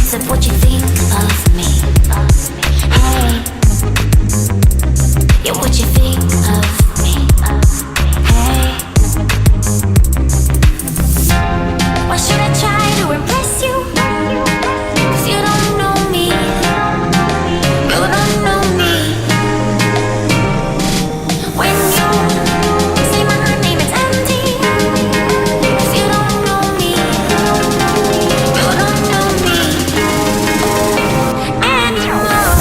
said what you think of me. Hey, yeah, what you think of me. Hey, why should I try to impress you? 'Cause you don't know me. You don't know me. When you say my name, it's empty. 'Cause you don't know me. You don't know me anymore.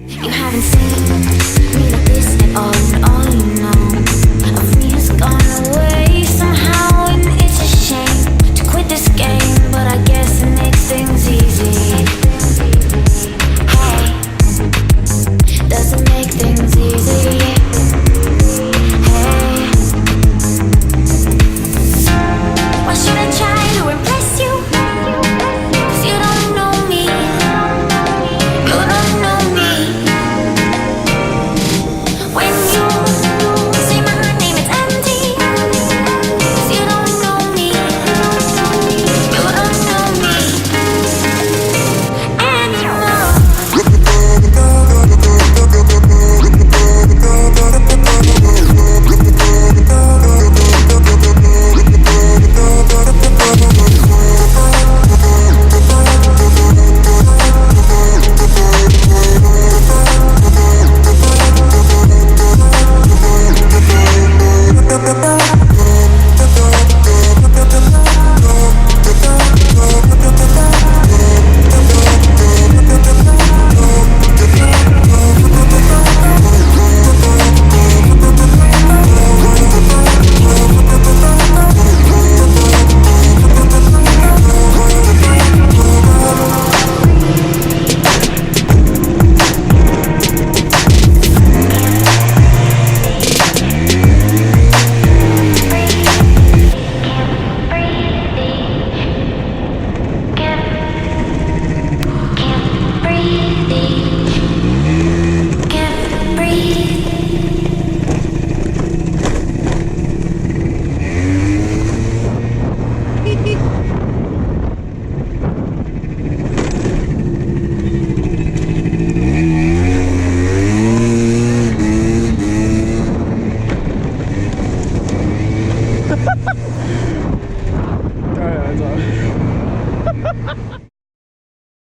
You haven't seen